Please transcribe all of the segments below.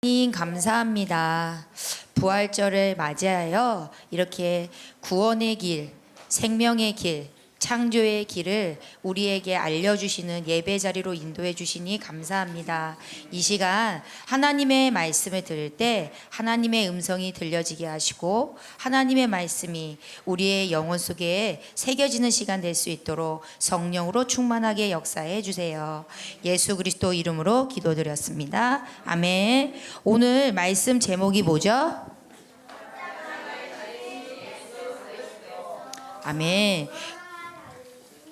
하나님 감사합니다. 부활절을 맞이하여 이렇게 구원의 길, 생명의 길, 창조의 길을 우리에게 알려주시는 예배 자리로 인도해 주시니 감사합니다. 이 시간 하나님의 말씀을 들을 때 하나님의 음성이 들려지게 하시고 하나님의 말씀이 우리의 영혼 속에 새겨지는 시간 될 수 있도록 성령으로 충만하게 역사해 주세요. 예수 그리스도 이름으로 기도드렸습니다. 아멘. 오늘 말씀 제목이 뭐죠? 아멘.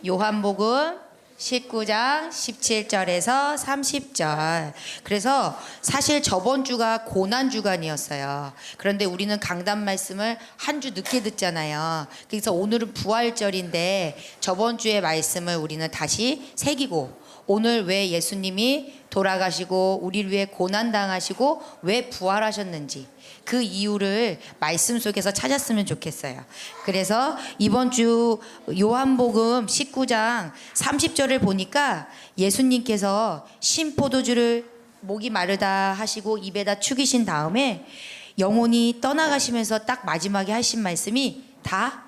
요한복음 19장 17절에서 30절. 그래서 사실 저번 주가 고난 주간이었어요. 그런데 우리는 강단 말씀을 한 주 늦게 듣잖아요. 그래서 오늘은 부활절인데 저번 주의 말씀을 우리는 다시 새기고, 오늘 왜 예수님이 돌아가시고 우리를 위해 고난 당하시고 왜 부활하셨는지 그 이유를 말씀 속에서 찾았으면 좋겠어요. 그래서 이번 주 요한복음 19장 30절을 보니까 예수님께서 신포도주를 목이 마르다 하시고 입에다 축이신 다음에 영혼이 떠나가시면서 딱 마지막에 하신 말씀이 다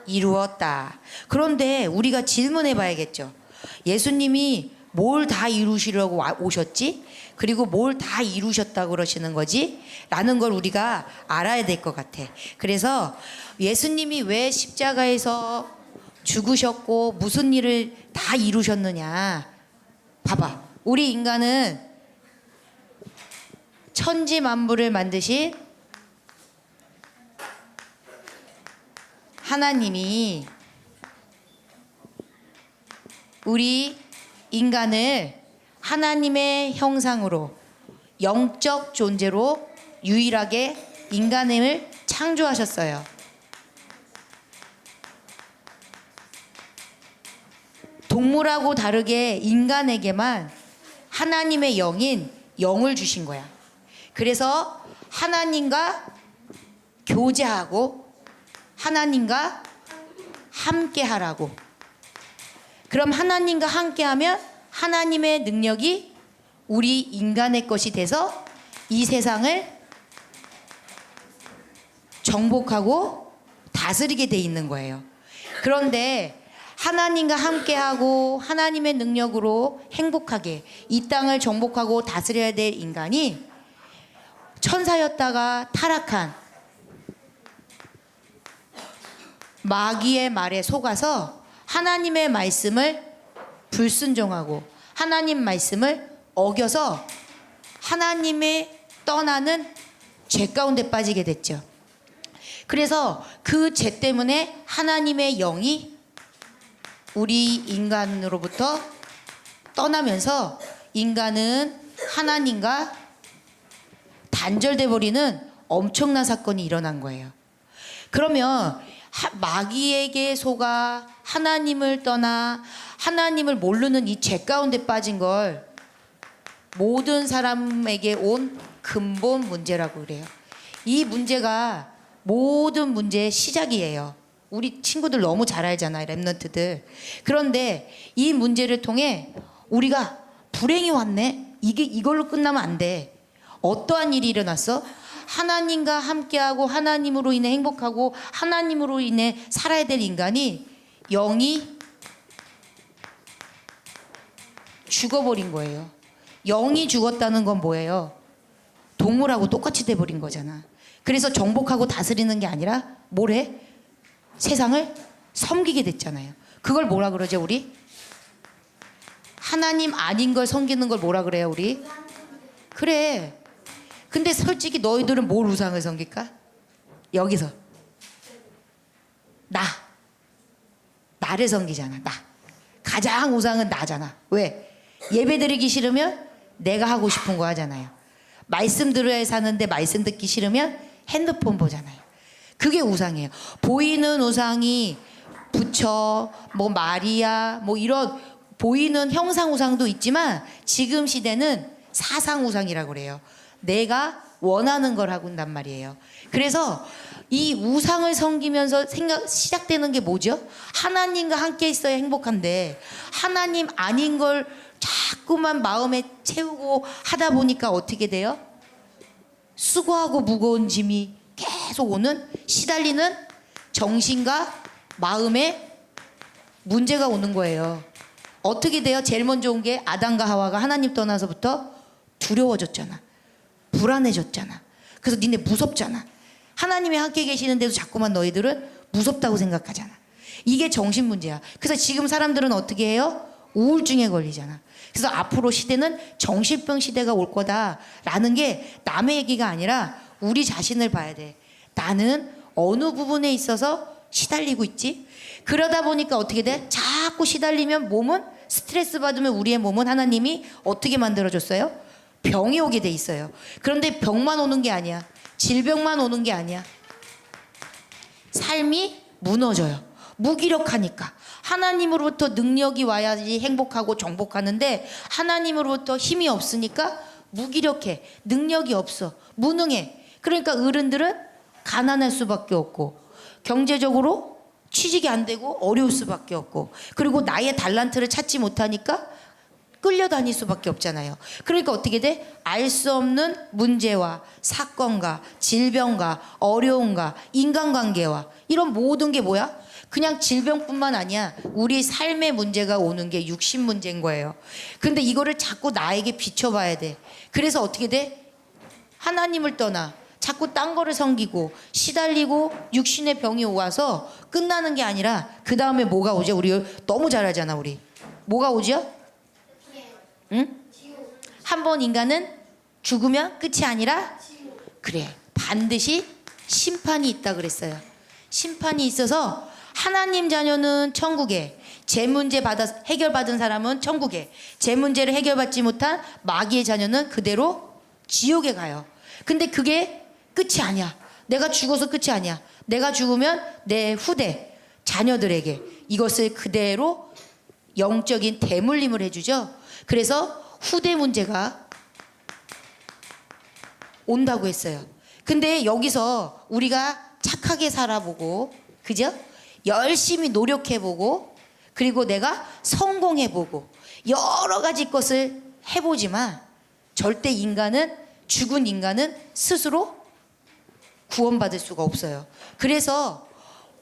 이루었다. 그런데 우리가 질문해 봐야겠죠. 예수님이 뭘 다 이루시려고 오셨지? 그리고 뭘 다 이루셨다고 그러시는 거지? 라는 걸 우리가 알아야 될 것 같아. 그래서 예수님이 왜 십자가에서 죽으셨고 무슨 일을 다 이루셨느냐. 봐봐. 우리 인간은 천지 만물을 만드신 하나님이 우리 인간을 하나님의 형상으로 영적 존재로 유일하게 인간을 창조하셨어요. 동물하고 다르게 인간에게만 하나님의 영인 영을 주신 거야. 그래서 하나님과 교제하고 하나님과 함께 하라고. 그럼 하나님과 함께하면 하나님의 능력이 우리 인간의 것이 돼서 이 세상을 정복하고 다스리게 돼 있는 거예요. 그런데 하나님과 함께하고 하나님의 능력으로 행복하게 이 땅을 정복하고 다스려야 될 인간이 천사였다가 타락한 마귀의 말에 속아서 하나님의 말씀을 불순종하고 하나님 말씀을 어겨서 하나님의 떠나는 죄 가운데 빠지게 됐죠. 그래서 그 죄 때문에 하나님의 영이 우리 인간으로부터 떠나면서 인간은 하나님과 단절돼 버리는 엄청난 사건이 일어난 거예요. 그러면 마귀에게 속아 하나님을 떠나 하나님을 모르는 이 죄 가운데 빠진 걸 모든 사람에게 온 근본 문제라고 그래요. 이 문제가 모든 문제의 시작이에요. 우리 친구들 너무 잘 알잖아요, 랩런트들. 그런데 이 문제를 통해 우리가 불행이 왔네? 이걸로 끝나면 안 돼. 어떠한 일이 일어났어? 하나님과 함께하고 하나님으로 인해 행복하고 하나님으로 인해 살아야 될 인간이 영이 죽어버린 거예요. 영이 죽었다는 건 뭐예요? 동물하고 똑같이 돼버린 거잖아. 그래서 정복하고 다스리는 게 아니라 뭘 해? 세상을 섬기게 됐잖아요. 그걸 뭐라 그러죠 우리? 하나님 아닌 걸 섬기는 걸 뭐라 그래요 우리? 그래. 근데 솔직히 너희들은 뭘 우상을 섬길까? 여기서 나를 섬기잖아. 나 가장 우상은 나잖아. 왜? 예배 드리기 싫으면 내가 하고 싶은 거 하잖아요. 말씀 들어야 사는데 말씀 듣기 싫으면 핸드폰 보잖아요. 그게 우상이에요. 보이는 우상이 부처, 뭐 마리아, 뭐 이런 보이는 형상 우상도 있지만 지금 시대는 사상 우상이라고 그래요. 내가 원하는 걸 하고 있단 말이에요. 그래서 이 우상을 섬기면서 시작되는 게 뭐죠? 하나님과 함께 있어야 행복한데 하나님 아닌 걸 자꾸만 마음에 채우고 하다 보니까 어떻게 돼요? 수고하고 무거운 짐이 계속 오는 시달리는 정신과 마음에 문제가 오는 거예요. 어떻게 돼요? 제일 먼저 온 게 아담과 하와가 하나님 떠나서부터 두려워졌잖아. 불안해졌잖아. 그래서 니네 무섭잖아. 하나님이 함께 계시는데도 자꾸만 너희들은 무섭다고 생각하잖아. 이게 정신 문제야. 그래서 지금 사람들은 어떻게 해요? 우울증에 걸리잖아. 그래서 앞으로 시대는 정신병 시대가 올 거다라는 게 남의 얘기가 아니라 우리 자신을 봐야 돼. 나는 어느 부분에 있어서 시달리고 있지? 그러다 보니까 어떻게 돼? 자꾸 시달리면 몸은 스트레스 받으면 우리의 몸은 하나님이 어떻게 만들어줬어요? 병이 오게 돼 있어요. 그런데 병만 오는 게 아니야. 질병만 오는 게 아니야. 삶이 무너져요. 무기력하니까. 하나님으로부터 능력이 와야지 행복하고 정복하는데 하나님으로부터 힘이 없으니까 무기력해. 능력이 없어. 무능해. 그러니까 어른들은 가난할 수밖에 없고 경제적으로 취직이 안 되고 어려울 수밖에 없고 그리고 나의 달란트를 찾지 못하니까 끌려다닐 수밖에 없잖아요. 그러니까 어떻게 돼? 알 수 없는 문제와 사건과 질병과 어려움과 인간관계와 이런 모든 게 뭐야? 그냥 질병뿐만 아니야. 우리 삶의 문제가 오는 게 육신 문제인 거예요. 근데 이거를 자꾸 나에게 비춰봐야 돼. 그래서 어떻게 돼? 하나님을 떠나 자꾸 딴 거를 섬기고 시달리고 육신의 병이 와서 끝나는 게 아니라 그 다음에 뭐가 오죠? 우리 너무 잘 알잖아. 우리 뭐가 오죠? 응? 한 번 인간은 죽으면 끝이 아니라 그래 반드시 심판이 있다 그랬어요. 심판이 있어서 하나님 자녀는 천국에 제 문제 해결받은 사람은 천국에 제 문제를 해결받지 못한 마귀의 자녀는 그대로 지옥에 가요. 근데 그게 끝이 아니야. 내가 죽어서 끝이 아니야. 내가 죽으면 내 후대 자녀들에게 이것을 그대로 영적인 대물림을 해주죠. 그래서 후대 문제가 온다고 했어요. 근데 여기서 우리가 착하게 살아보고 그죠? 열심히 노력해보고 그리고 내가 성공해보고 여러 가지 것을 해보지만 절대 죽은 인간은 스스로 구원받을 수가 없어요. 그래서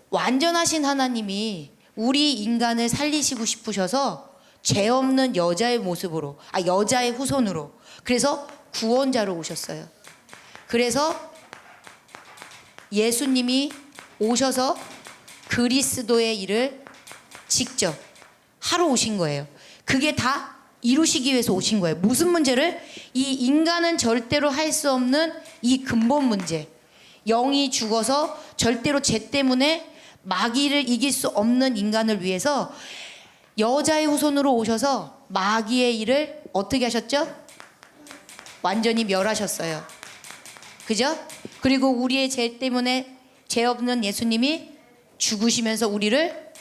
완전하신 하나님이 우리 인간을 살리시고 싶으셔서 죄 없는 여자의 모습으로 여자의 후손으로 그래서 구원자로 오셨어요. 그래서 예수님이 오셔서 그리스도의 일을 직접 하러 오신 거예요. 그게 다 이루시기 위해서 오신 거예요. 무슨 문제를? 이 인간은 절대로 할 수 없는 이 근본 문제. 영이 죽어서 절대로 죄 때문에 마귀를 이길 수 없는 인간을 위해서 여자의 후손으로 오셔서 마귀의 일을 어떻게 하셨죠? 완전히 멸하셨어요. 그죠? 그리고 우리의 죄 때문에 죄 없는 예수님이 죽으시면서 우리를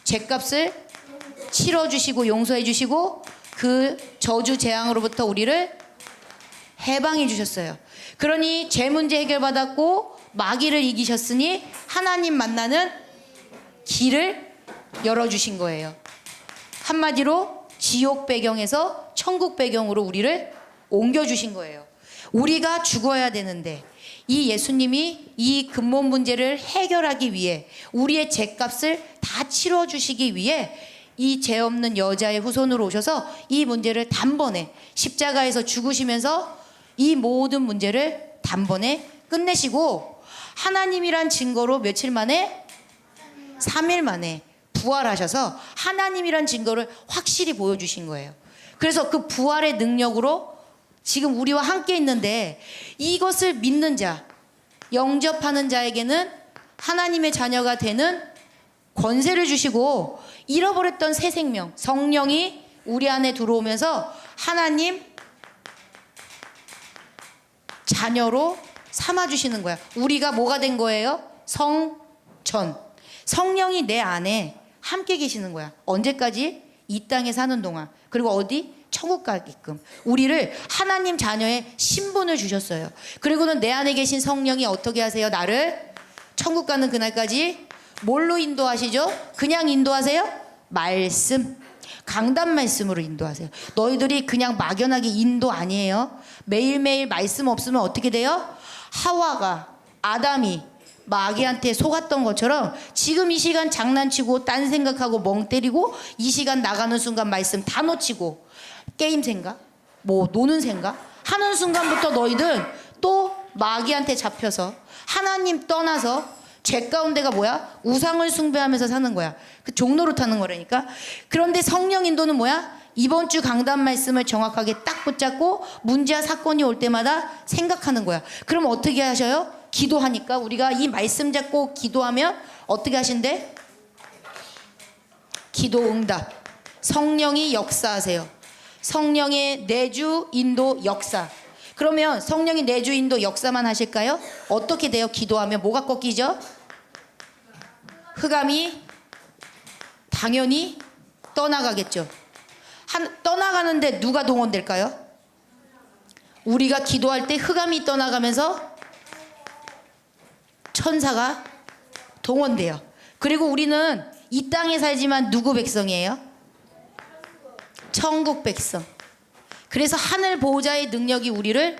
죄값을 치러주시고 용서해주시고 그 저주 재앙으로부터 우리를 해방해 주셨어요. 그러니 죄 문제 해결받았고 마귀를 이기셨으니 하나님 만나는 길을 열어주신 거예요. 한마디로 지옥 배경에서 천국 배경으로 우리를 옮겨주신 거예요. 우리가 죽어야 되는데 이 예수님이 이 근본 문제를 해결하기 위해 우리의 죄값을 다 치러주시기 위해 이 죄 없는 여자의 후손으로 오셔서 이 문제를 단번에 십자가에서 죽으시면서 이 모든 문제를 단번에 끝내시고 하나님이란 증거로 며칠 만에 3일 만에 부활하셔서 하나님이란 증거를 확실히 보여주신 거예요. 그래서 그 부활의 능력으로 지금 우리와 함께 있는데 이것을 믿는 자, 영접하는 자에게는 하나님의 자녀가 되는 권세를 주시고 잃어버렸던 새 생명, 성령이 우리 안에 들어오면서 하나님 자녀로 삼아주시는 거야. 우리가 뭐가 된 거예요? 성전. 성령이 내 안에 함께 계시는 거야. 언제까지? 이 땅에 사는 동안. 그리고 어디? 천국 가게끔 우리를 하나님 자녀의 신분을 주셨어요. 그리고는 내 안에 계신 성령이 어떻게 하세요? 나를 천국 가는 그날까지 뭘로 인도하시죠? 그냥 인도하세요? 말씀, 강단 말씀으로 인도하세요. 너희들이 그냥 막연하게 인도 아니에요. 매일매일 말씀 없으면 어떻게 돼요? 하와가 아담이 마귀한테 속았던 것처럼 지금 이 시간 장난치고 딴 생각하고 멍 때리고 이 시간 나가는 순간 말씀 다 놓치고 게임 생각 뭐 노는 생각 하는 순간부터 너희들 또 마귀한테 잡혀서 하나님 떠나서 죄 가운데가 뭐야? 우상을 숭배하면서 사는 거야. 그 종로로 타는 거라니까. 그런데 성령 인도는 뭐야? 이번 주 강단 말씀을 정확하게 딱 붙잡고 문제와 사건이 올 때마다 생각하는 거야. 그럼 어떻게 하셔요? 기도하니까 우리가 이 말씀 잡고 기도하면 어떻게 하신대? 기도 응답. 성령이 역사하세요. 성령의 내주 인도 역사. 그러면 성령이 내주 인도 역사만 하실까요? 어떻게 돼요? 기도하면 뭐가 꺾이죠? 흑암이 당연히 떠나가겠죠. 떠나가는데 누가 동원될까요? 우리가 기도할 때 흑암이 떠나가면서 천사가 동원돼요. 그리고 우리는 이 땅에 살지만 누구 백성이에요? 천국 백성. 그래서 하늘 보호자의 능력이 우리를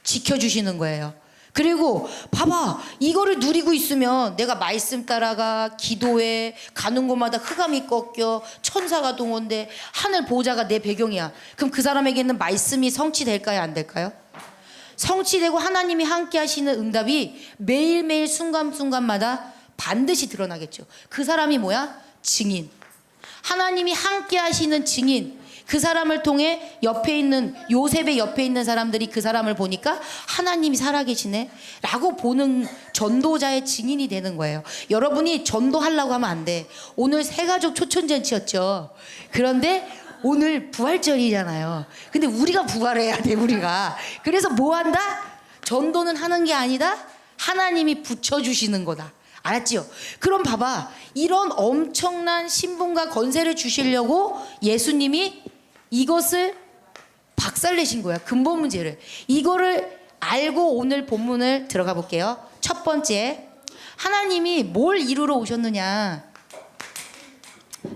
지켜주시는 거예요. 그리고 봐봐, 이거를 누리고 있으면 내가 말씀 따라가, 기도해, 가는 곳마다 흑암이 꺾여, 천사가 동원돼, 하늘 보호자가 내 배경이야. 그럼 그 사람에게는 말씀이 성취될까요? 안 될까요? 성취되고 하나님이 함께 하시는 응답이 매일매일 순간순간마다 반드시 드러나겠죠. 그 사람이 뭐야? 증인. 하나님이 함께 하시는 증인. 그 사람을 통해 옆에 있는 요셉의 옆에 있는 사람들이 그 사람을 보니까 하나님이 살아계시네 라고 보는 전도자의 증인이 되는 거예요. 여러분이 전도하려고 하면 안 돼. 오늘 새가족 초천잔치였죠. 그런데 오늘 부활절이잖아요. 근데 우리가 부활해야 돼. 우리가. 그래서 뭐 한다? 전도는 하는 게 아니다. 하나님이 붙여주시는 거다. 알았지요? 그럼 봐봐, 이런 엄청난 신분과 건세를 주시려고 예수님이 이것을 박살내신 거야. 근본 문제를. 이거를 알고 오늘 본문을 들어가 볼게요. 첫 번째, 하나님이 뭘 이루러 오셨느냐.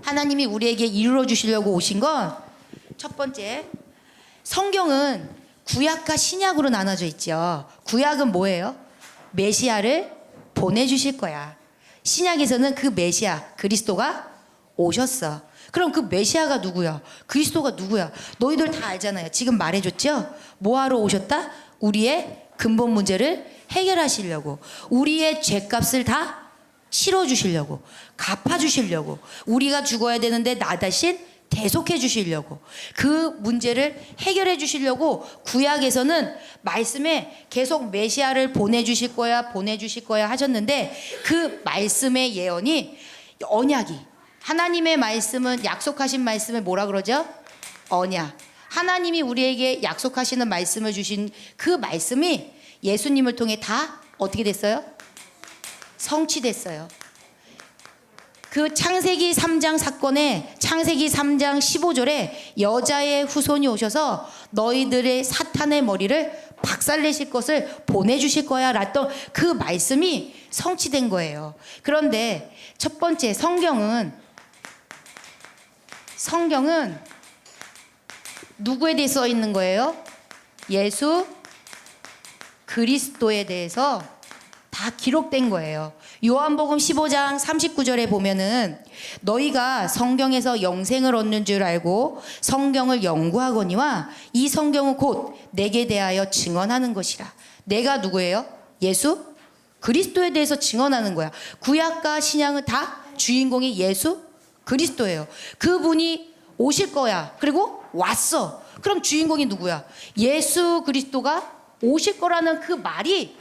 하나님이 우리에게 이루어 주시려고 오신 건 첫 번째, 성경은 구약과 신약으로 나눠져 있죠. 구약은 뭐예요? 메시아를 보내주실 거야. 신약에서는 그 메시아 그리스도가 오셨어. 그럼 그 메시아가 누구야? 그리스도가 누구야? 너희들 다 알잖아요. 지금 말해줬죠? 뭐하러 오셨다? 우리의 근본 문제를 해결하시려고, 우리의 죄값을 다 치러주시려고, 갚아주시려고, 우리가 죽어야 되는데 나 대신 대속해 주시려고, 그 문제를 해결해 주시려고 구약에서는 말씀에 계속 메시아를 보내주실 거야 보내주실 거야 하셨는데, 그 말씀의 예언이 언약이, 하나님의 말씀은 약속하신 말씀을 뭐라 그러죠? 언약. 하나님이 우리에게 약속하시는 말씀을 주신 그 말씀이 예수님을 통해 다 어떻게 됐어요? 성취됐어요. 그 창세기 3장 사건에 창세기 3장 15절에 여자의 후손이 오셔서 너희들의 사탄의 머리를 박살내실 것을 보내주실 거야 라던 그 말씀이 성취된 거예요. 그런데 첫 번째, 성경은 누구에 대해 써 있는 거예요? 예수 그리스도에 대해서 다 기록된 거예요. 요한복음 15장 39절에 보면은 너희가 성경에서 영생을 얻는 줄 알고 성경을 연구하거니와 이 성경은 곧 내게 대하여 증언하는 것이라. 내가 누구예요? 예수 그리스도에 대해서 증언하는 거야. 구약과 신약은 다 주인공이 예수 그리스도예요. 그분이 오실 거야. 그리고 왔어. 그럼 주인공이 누구야? 예수 그리스도가 오실 거라는 그 말이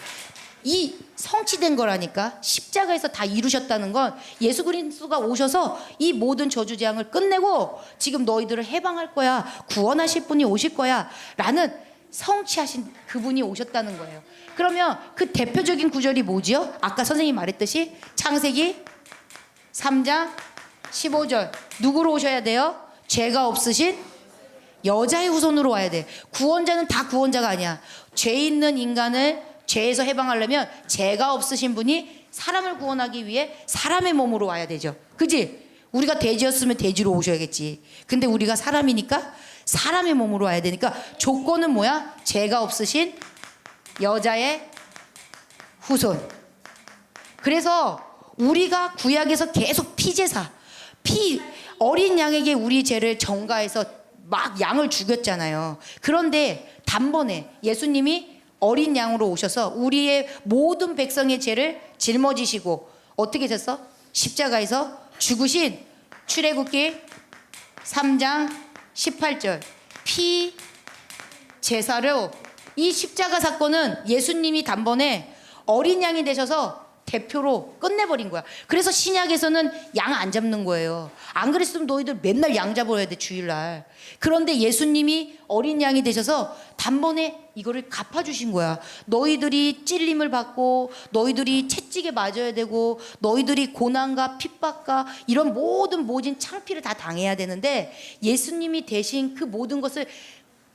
이 성취된 거라니까. 십자가에서 다 이루셨다는 건 예수 그리스도가 오셔서 이 모든 저주재앙을 끝내고 지금 너희들을 해방할 거야, 구원하실 분이 오실 거야 라는 성취하신 그분이 오셨다는 거예요. 그러면 그 대표적인 구절이 뭐지요? 아까 선생님이 말했듯이 창세기 3장 15절. 누구로 오셔야 돼요? 죄가 없으신 여자의 후손으로 와야 돼. 구원자는 다 구원자가 아니야. 죄 있는 인간을 죄에서 해방하려면 죄가 없으신 분이 사람을 구원하기 위해 사람의 몸으로 와야 되죠. 그지? 우리가 돼지였으면 돼지로 오셔야겠지. 근데 우리가 사람이니까 사람의 몸으로 와야 되니까 조건은 뭐야? 죄가 없으신 여자의 후손. 그래서 우리가 구약에서 계속 피제사, 어린 양에게 우리 죄를 전가해서 막 양을 죽였잖아요. 그런데 단번에 예수님이 어린 양으로 오셔서 우리의 모든 백성의 죄를 짊어지시고 어떻게 됐어? 십자가에서 죽으신 출애굽기 3장 18절 피 제사로 이 십자가 사건은 예수님이 단번에 어린 양이 되셔서 대표로 끝내버린 거야. 그래서 신약에서는 양 안 잡는 거예요. 안 그랬으면 너희들 맨날 양 잡아야 돼, 주일날. 그런데 예수님이 어린 양이 되셔서 단번에 이거를 갚아주신 거야. 너희들이 찔림을 받고 너희들이 채찍에 맞아야 되고 너희들이 고난과 핍박과 이런 모진 창피를 다 당해야 되는데 예수님이 대신 그 모든 것을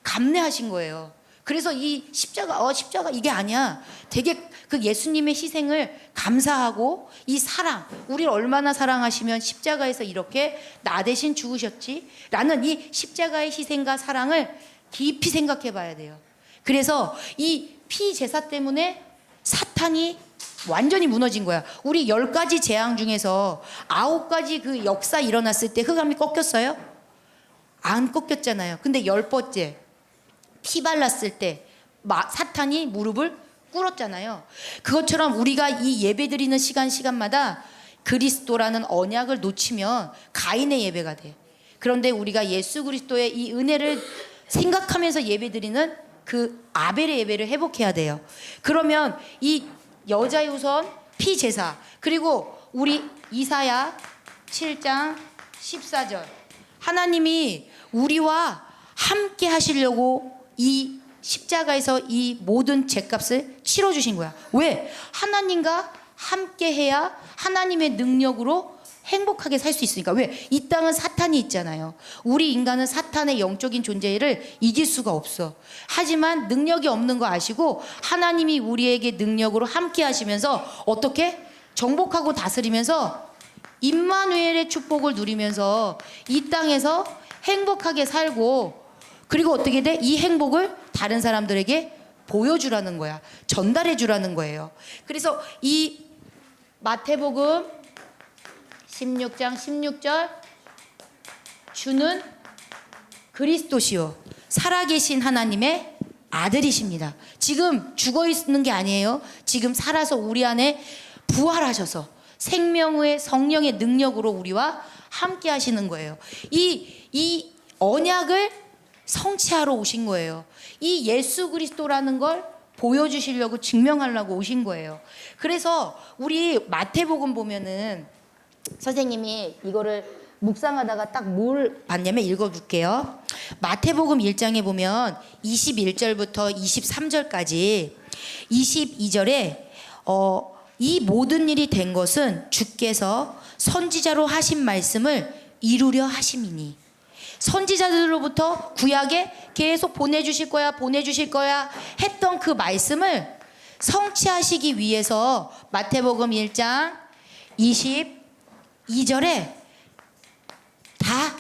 감내하신 거예요. 그래서 이 십자가 이게 아니야. 되게 그 예수님의 희생을 감사하고 이 사랑, 우리를 얼마나 사랑하시면 십자가에서 이렇게 나 대신 죽으셨지? 라는 이 십자가의 희생과 사랑을 깊이 생각해 봐야 돼요. 그래서 이 피제사 때문에 사탄이 완전히 무너진 거야. 우리 10가지 재앙 중에서 9가지 그 역사 일어났을 때 흑암이 꺾였어요? 안 꺾였잖아요. 근데 10번째 피 발랐을 때 사탄이 무릎을 꿇었잖아요. 그것처럼 우리가 이 예배 드리는 시간마다 그리스도라는 언약을 놓치면 가인의 예배가 돼. 그런데 우리가 예수 그리스도의 이 은혜를 생각하면서 예배 드리는 그 아벨의 예배를 회복해야 돼요. 그러면 이 여자의 우선 피제사, 그리고 우리 이사야 7장 14절 하나님이 우리와 함께 하시려고 이 십자가에서 이 모든 죄값을 치러주신 거야. 왜? 하나님과 함께 해야 하나님의 능력으로 행복하게 살 수 있으니까. 왜? 이 땅은 사탄이 있잖아요. 우리 인간은 사탄의 영적인 존재를 이길 수가 없어. 하지만 능력이 없는 거 아시고 하나님이 우리에게 능력으로 함께 하시면서 어떻게? 정복하고 다스리면서 임마누엘의 축복을 누리면서 이 땅에서 행복하게 살고, 그리고 어떻게 돼? 이 행복을 다른 사람들에게 보여주라는 거야. 전달해 주라는 거예요. 그래서 이 마태복음 16장 16절 주는 그리스도시요 살아계신 하나님의 아들이십니다. 지금 죽어 있는 게 아니에요. 지금 살아서 우리 안에 부활하셔서 생명의 성령의 능력으로 우리와 함께 하시는 거예요. 이 언약을 성취하러 오신 거예요. 이 예수 그리스도라는 걸 보여주시려고 증명하려고 오신 거예요. 그래서 우리 마태복음 보면은 선생님이 이거를 묵상하다가 딱 뭘 봤냐면 읽어줄게요. 마태복음 1장에 보면 21절부터 23절까지 22절에 이 모든 일이 된 것은 주께서 선지자로 하신 말씀을 이루려 하심이니. 선지자들로부터 구약에 계속 보내주실 거야 했던 그 말씀을 성취하시기 위해서 마태복음 1장 22절에 다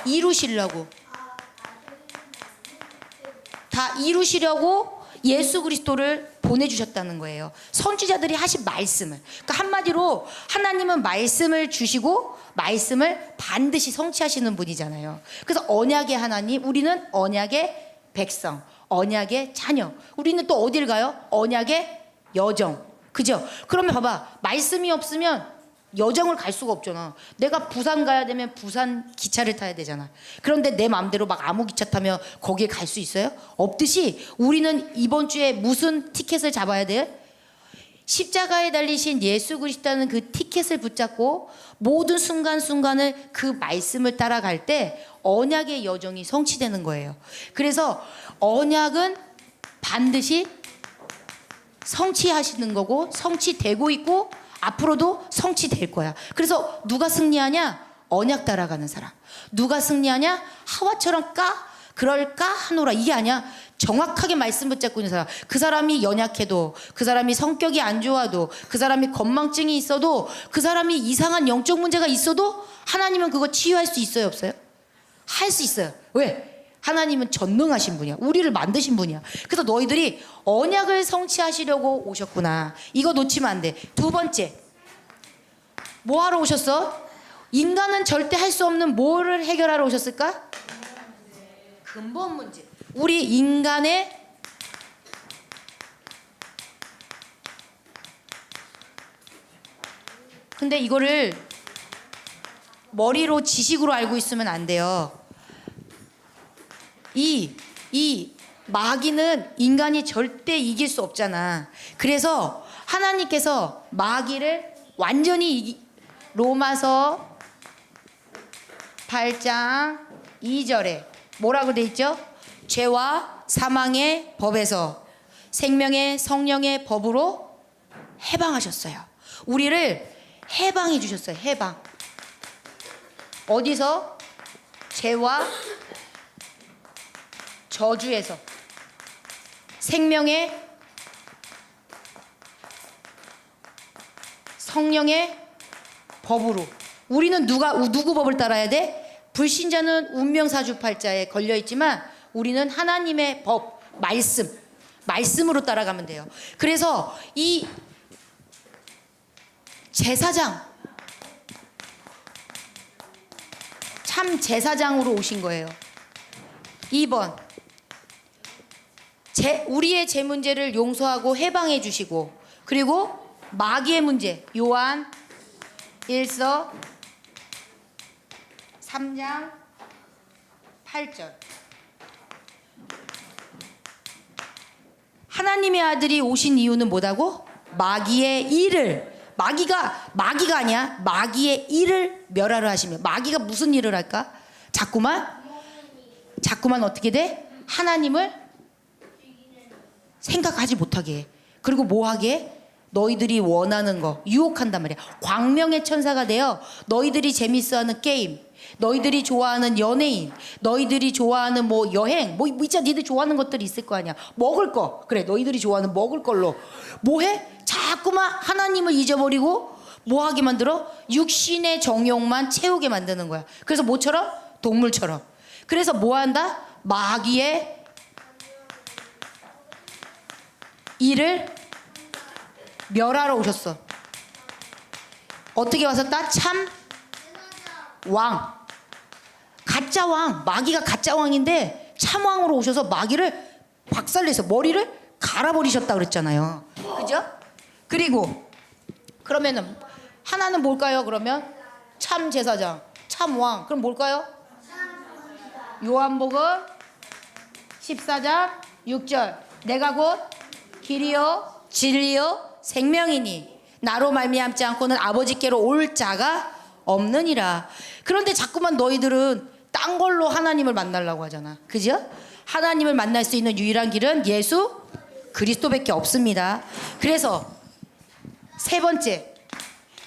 이루시려고 예수 그리스도를 보내주셨다는 거예요. 선지자들이 하신 말씀을. 그러니까 한마디로 하나님은 말씀을 주시고 말씀을 반드시 성취하시는 분이잖아요. 그래서 언약의 하나님, 우리는 언약의 백성, 언약의 자녀. 우리는 또 어딜 가요? 언약의 여정. 그죠? 그러면 봐봐, 말씀이 없으면 여정을 갈 수가 없잖아. 내가 부산 가야 되면 부산 기차를 타야 되잖아. 그런데 내 마음대로 막 아무 기차 타면 거기에 갈 수 있어요? 없듯이 우리는 이번 주에 무슨 티켓을 잡아야 돼? 십자가에 달리신 예수 그리스도라는 그 티켓을 붙잡고 모든 순간순간을 그 말씀을 따라갈 때 언약의 여정이 성취되는 거예요. 그래서 언약은 반드시 성취하시는 거고 성취되고 있고 앞으로도 성취될 거야. 그래서 누가 승리하냐? 언약 따라가는 사람. 누가 승리하냐? 하와처럼 그럴까 하노라. 이게 아니야. 정확하게 말씀 붙잡고 있는 사람. 그 사람이 연약해도, 그 사람이 성격이 안 좋아도, 그 사람이 건망증이 있어도, 그 사람이 이상한 영적 문제가 있어도 하나님은 그거 치유할 수 있어요, 없어요? 할 수 있어요. 왜? 하나님은 전능하신 분이야. 우리를 만드신 분이야. 그래서 너희들이 언약을 성취하시려고 오셨구나. 이거 놓치면 안 돼. 두 번째, 뭐 하러 오셨어? 인간은 절대 할 수 없는 뭐를 해결하러 오셨을까? 근본 문제. 우리 인간의 근데 이거를 머리로 지식으로 알고 있으면 안 돼요. 이 마귀는 인간이 절대 이길 수 없잖아. 그래서 하나님께서 마귀를 완전히 로마서 8장 2절에 뭐라고 돼 있죠? 죄와 사망의 법에서 생명의 성령의 법으로 해방하셨어요. 우리를 해방해 주셨어요. 해방. 어디서? 죄와 저주에서 생명의 성령의 법으로. 우리는 누구 법을 따라야 돼? 불신자는 운명사주팔자에 걸려있지만 우리는 하나님의 법, 말씀으로 따라가면 돼요. 그래서 이 제사장, 참 제사장으로 오신 거예요. 2번, 우리의 제 문제를 용서하고 해방해 주시고, 그리고 마귀의 문제, 요한 1서 3장 8절. 하나님의 아들이 오신 이유는 뭐다고? 마귀의 일을, 마귀가 아니야. 마귀의 일을 멸하려 하시며. 마귀가 무슨 일을 할까? 자꾸만 어떻게 돼? 하나님을 생각하지 못하게 해. 그리고 뭐 하게 해? 너희들이 원하는 거 유혹한단 말이야. 광명의 천사가 되어 너희들이 재밌어하는 게임, 너희들이 좋아하는 연예인, 너희들이 좋아하는 뭐 여행, 뭐 있잖아. 니들 좋아하는 것들이 있을 거 아니야. 먹을 거. 그래, 너희들이 좋아하는 먹을 걸로 뭐 해? 자꾸만 하나님을 잊어버리고 뭐 하게 만들어? 육신의 정욕만 채우게 만드는 거야. 그래서 뭐처럼? 동물처럼. 그래서 뭐 한다? 마귀의 일을 멸하러 오셨어. 어떻게 왔었다? 참 왕, 가짜 왕. 마귀가 가짜 왕인데 참 왕으로 오셔서 마귀를 박살내서 머리를 갈아버리셨다 그랬잖아요. 그죠? 그리고 그러면은 하나는 뭘까요? 그러면 참 제사장, 참 왕. 그럼 뭘까요? 요한복음 14장 6절. 내가 곧 길이요 진리요 생명이니 나로 말미암지 않고는 아버지께로 올 자가 없느니라. 그런데 자꾸만 너희들은 딴 걸로 하나님을 만나려고 하잖아. 그죠? 하나님을 만날 수 있는 유일한 길은 예수 그리스도밖에 없습니다. 그래서 세 번째,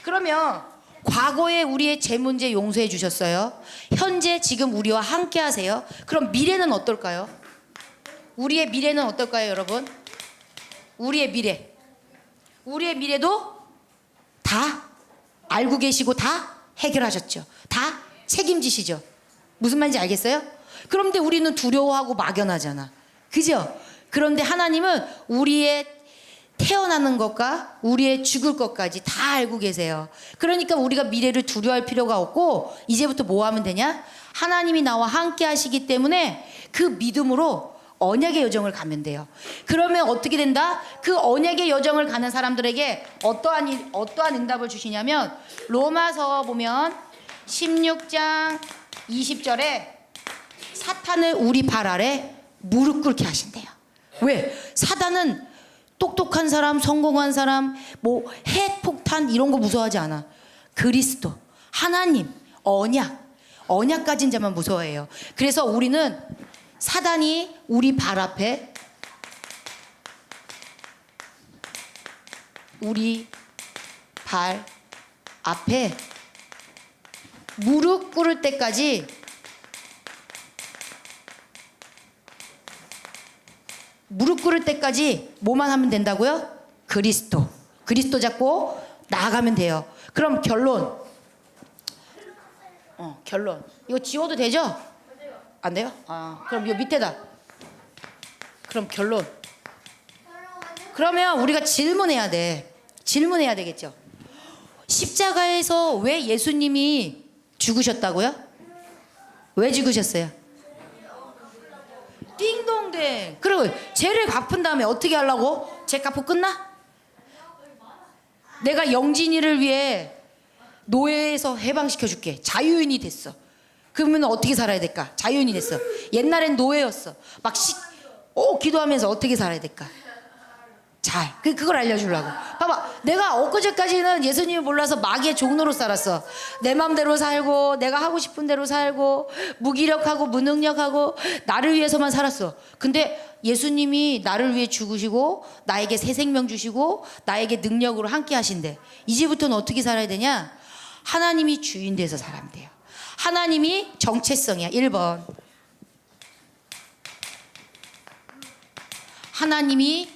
그러면 과거에 우리의 제 문제 용서해 주셨어요. 현재 지금 우리와 함께 하세요. 그럼 미래는 어떨까요? 우리의 미래는 어떨까요, 여러분? 우리의 미래도 다 알고 계시고 다 해결하셨죠. 다 책임지시죠. 무슨 말인지 알겠어요? 그런데 우리는 두려워하고 막연하잖아. 그죠? 그런데 하나님은 우리의 태어나는 것과 우리의 죽을 것까지 다 알고 계세요. 그러니까 우리가 미래를 두려워할 필요가 없고 이제부터 뭐 하면 되냐? 하나님이 나와 함께 하시기 때문에 그 믿음으로 언약의 여정을 가면 돼요. 그러면 어떻게 된다? 그 언약의 여정을 가는 사람들에게 어떠한 응답을 주시냐면 로마서 보면 16장 20절에 사탄을 우리 발 아래 무릎 꿇게 하신대요. 왜? 사단은 똑똑한 사람, 성공한 사람, 뭐 핵폭탄 이런 거 무서워하지 않아. 그리스도, 하나님, 언약 가진 자만 무서워해요. 그래서 우리는 사단이 우리 발 앞에 무릎 꿇을 때까지 뭐만 하면 된다고요? 그리스도 잡고 나아가면 돼요. 그럼 결론 이거 지워도 되죠? 안 돼요? 그럼 요 밑에다. 그럼 결론. 그러면 우리가 질문해야 돼. 질문해야 되겠죠. 십자가에서 왜 예수님이 죽으셨다고요? 왜 죽으셨어요? 띵동댕. 그리고 죄를 갚은 다음에 어떻게 하려고? 죄 갚고 끝나? 내가 영진이를 위해 노예에서 해방시켜 줄게. 자유인이 됐어. 그러면 어떻게 살아야 될까? 자유인이 됐어. 옛날엔 노예였어. 막 기도하면서 어떻게 살아야 될까? 잘. 그걸 알려주려고. 봐봐. 내가 엊그제까지는 예수님을 몰라서 마귀의 종로로 살았어. 내 맘대로 살고 내가 하고 싶은 대로 살고 무기력하고 무능력하고 나를 위해서만 살았어. 근데 예수님이 나를 위해 죽으시고 나에게 새 생명 주시고 나에게 능력으로 함께 하신대. 이제부터는 어떻게 살아야 되냐? 하나님이 주인 돼서 살아야 돼요. 하나님이 정체성이야. 1번. 하나님이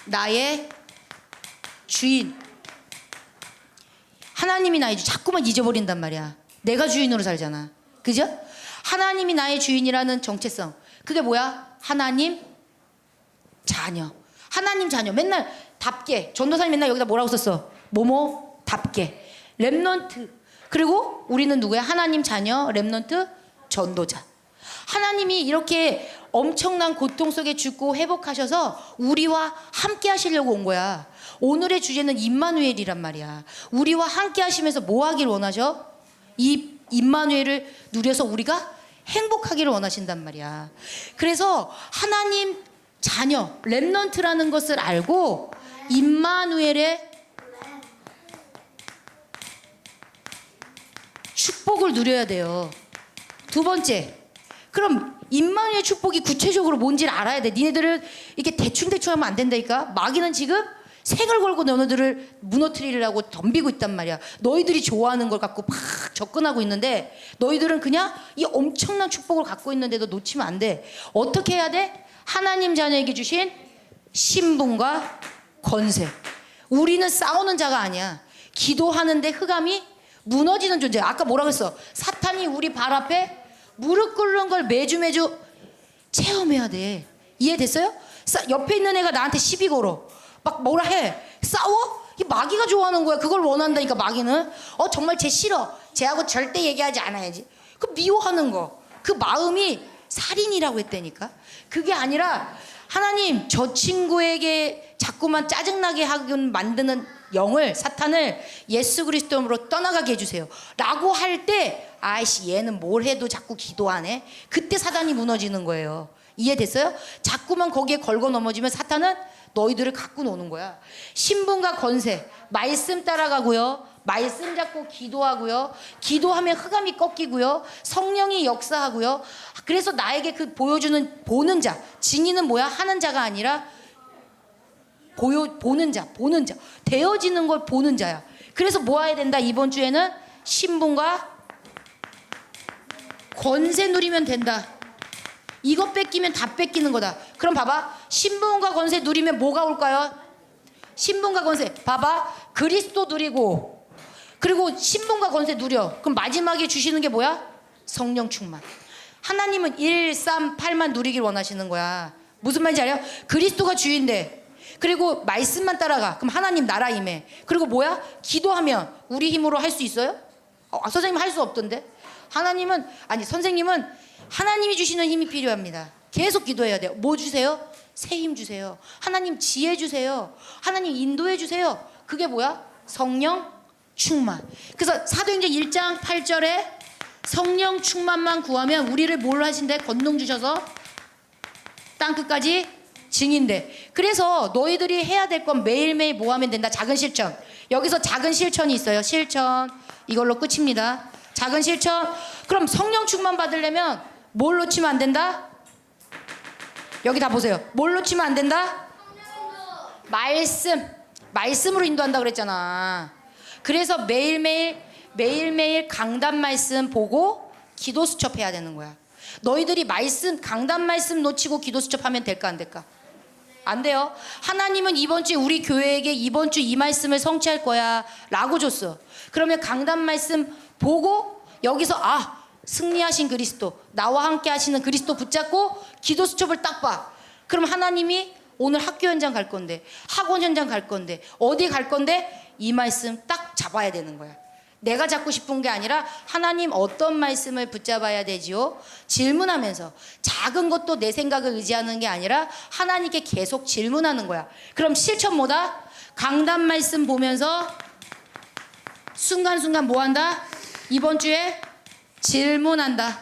나의 주인. 하나님이 나의 주인. 자꾸만 잊어버린단 말이야. 내가 주인으로 살잖아. 그죠? 하나님이 나의 주인이라는 정체성. 그게 뭐야? 하나님 자녀. 하나님 자녀. 맨날 답게. 전도사님 맨날 여기다 뭐라고 썼어? 뭐뭐 답게. 렘넌트. 그리고 우리는 누구야? 하나님 자녀, 렘넌트, 전도자. 하나님이 이렇게 엄청난 고통 속에 죽고 회복하셔서 우리와 함께 하시려고 온 거야. 오늘의 주제는 임마누엘이란 말이야. 우리와 함께 하시면서 뭐 하길 원하셔? 이 임마누엘을 누려서 우리가 행복하기를 원하신단 말이야. 그래서 하나님 자녀, 렘넌트라는 것을 알고 임마누엘의 축복을 누려야 돼요. 두 번째, 그럼 임마누엘 축복이 구체적으로 뭔지를 알아야 돼. 니네들은 이렇게 대충대충 하면 안 된다니까. 마귀는 지금 색을 걸고 너희들을 무너뜨리려고 덤비고 있단 말이야. 너희들이 좋아하는 걸 갖고 막 접근하고 있는데 너희들은 그냥 이 엄청난 축복을 갖고 있는데도 놓치면 안 돼. 어떻게 해야 돼? 하나님 자녀에게 주신 신분과 권세. 우리는 싸우는 자가 아니야. 기도하는데 흑암이 무너지는 존재야. 아까 뭐라고 했어? 사탄이 우리 발 앞에 무릎 꿇는 걸 매주 체험해야 돼. 이해됐어요? 옆에 있는 애가 나한테 시비 걸어. 막 뭐라 해. 싸워? 이 마귀가 좋아하는 거야. 그걸 원한다니까 마귀는. 정말 쟤 싫어. 쟤하고 절대 얘기하지 않아야지. 그 미워하는 거. 그 마음이 살인이라고 했다니까. 그게 아니라 하나님 저 친구에게 자꾸만 짜증나게 하긴 만드는 영을 사탄을 예수 그리스도로 떠나가게 해주세요 라고 할 때 아이씨 얘는 뭘 해도 자꾸 기도하네. 그때 사단이 무너지는 거예요. 이해됐어요? 자꾸만 거기에 걸고 넘어지면 사탄은 너희들을 갖고 노는 거야. 신분과 권세 말씀 따라가고요. 말씀 잡고 기도하고요. 기도하면 흑암이 꺾이고요. 성령이 역사하고요. 그래서 나에게 그 보여주는 보는 자. 증인은 뭐야? 하는 자가 아니라 보는 자. 되어지는 걸 보는 자야. 그래서 뭐 해야 된다? 이번 주에는 신분과 권세 누리면 된다. 이거 뺏기면 다 뺏기는 거다. 그럼 봐봐. 신분과 권세 누리면 뭐가 올까요? 신분과 권세. 봐봐. 그리스도 누리고 그리고 신분과 권세 누려. 그럼 마지막에 주시는 게 뭐야? 성령 충만. 하나님은 1, 3, 8만 누리길 원하시는 거야. 무슨 말인지 알아요? 그리스도가 주인데 그리고 말씀만 따라가. 그럼 하나님 나라 임해. 그리고 뭐야? 기도하면 우리 힘으로 할 수 있어요? 선생님 할 수 없던데. 선생님은 하나님이 주시는 힘이 필요합니다. 계속 기도해야 돼요. 뭐 주세요? 새 힘 주세요. 하나님 지혜 주세요. 하나님 인도해 주세요. 그게 뭐야? 성령 충만. 그래서 사도행전 1장 8절에 성령 충만만 구하면 우리를 뭘 하신대? 권능 주셔서 땅끝까지 증인돼. 그래서 너희들이 해야 될 건 매일매일 뭐 하면 된다? 작은 실천. 여기서 작은 실천이 있어요. 실천. 이걸로 끝입니다. 작은 실천. 그럼 성령 충만 받으려면 뭘 놓치면 안 된다? 여기 다 보세요. 뭘 놓치면 안 된다? 말씀으로 인도한다 그랬잖아. 그래서 매일매일 강단 말씀 보고 기도 수첩해야 되는 거야. 너희들이 강단 말씀 놓치고 기도 수첩하면 될까 안 될까? 안 돼요. 하나님은 이번 주에 우리 교회에게 이번 주 이 말씀을 성취할 거야 라고 줬어. 그러면 강단 말씀 보고 여기서 승리하신 그리스도, 나와 함께 하시는 그리스도 붙잡고 기도 수첩을 딱 봐. 그럼 하나님이 오늘 학교 현장 갈 건데, 학원 현장 갈 건데, 어디 갈 건데, 이 말씀 딱 잡아야 되는 거야. 내가 잡고 싶은 게 아니라 하나님 어떤 말씀을 붙잡아야 되지요? 질문하면서, 작은 것도 내 생각을 의지하는 게 아니라 하나님께 계속 질문하는 거야. 그럼 실천 뭐다? 강단 말씀 보면서 순간순간 뭐 한다? 이번 주에 질문한다.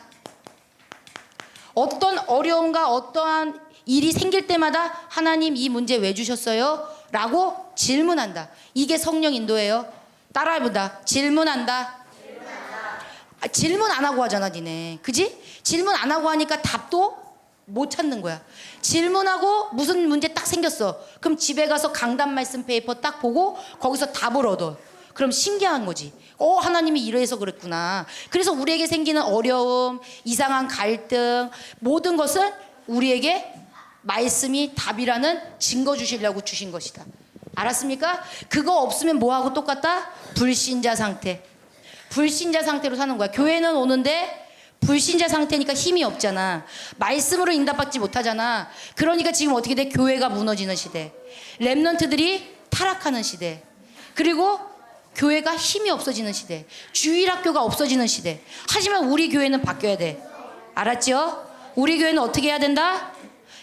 어떤 어려움과 어떠한 일이 생길 때마다 하나님 이 문제 왜 주셨어요? 라고 질문한다. 이게 성령 인도예요. 따라해보다. 질문한다. 질문 안 하고 하잖아 니네. 그지? 질문 안 하고 하니까 답도 못 찾는 거야. 질문하고 무슨 문제 딱 생겼어. 그럼 집에 가서 강단 말씀 페이퍼 딱 보고 거기서 답을 얻어. 그럼 신기한 거지. 하나님이 이래서 그랬구나. 그래서 우리에게 생기는 어려움, 이상한 갈등, 모든 것은 우리에게 말씀이 답이라는 증거 주시려고 주신 것이다. 알았습니까? 그거 없으면 뭐하고 똑같다? 불신자 상태. 불신자 상태로 사는 거야. 교회는 오는데 불신자 상태니까 힘이 없잖아. 말씀으로 응답받지 못하잖아. 그러니까 지금 어떻게 돼? 교회가 무너지는 시대, 랩런트들이 타락하는 시대, 그리고 교회가 힘이 없어지는 시대, 주일학교가 없어지는 시대. 하지만 우리 교회는 바뀌어야 돼. 알았죠? 우리 교회는 어떻게 해야 된다?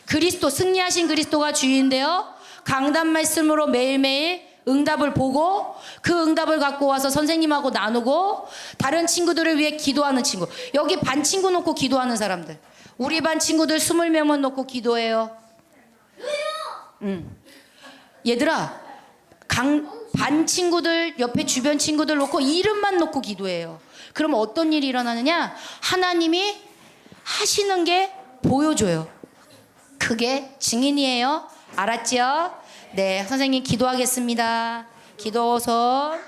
그리스도, 승리하신 그리스도가 주인데요, 강단 말씀으로 매일매일 응답을 보고 그 응답을 갖고 와서 선생님하고 나누고 다른 친구들을 위해 기도하는 친구. 여기 반 친구 놓고 기도하는 사람들. 우리 반 친구들 20명만 놓고 기도해요. 얘들아, 반 친구들 옆에 주변 친구들 놓고 이름만 놓고 기도해요. 그럼 어떤 일이 일어나느냐? 하나님이 하시는 게 보여줘요. 그게 증인이에요. 알았죠? 네, 선생님 기도하겠습니다. 기도선.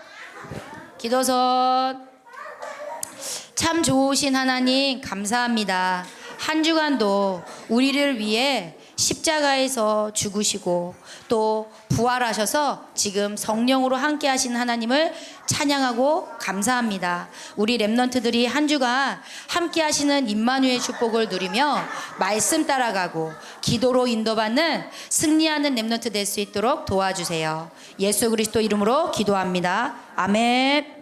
참 좋으신 하나님 감사합니다. 한 주간도 우리를 위해 십자가에서 죽으시고 또 부활하셔서 지금 성령으로 함께 하신 하나님을 찬양하고 감사합니다. 우리 랩런트들이 한 주간 함께 하시는 임마누엘 축복을 누리며 말씀 따라가고 기도로 인도받는 승리하는 랩런트 될 수 있도록 도와주세요. 예수 그리스도 이름으로 기도합니다. 아멘.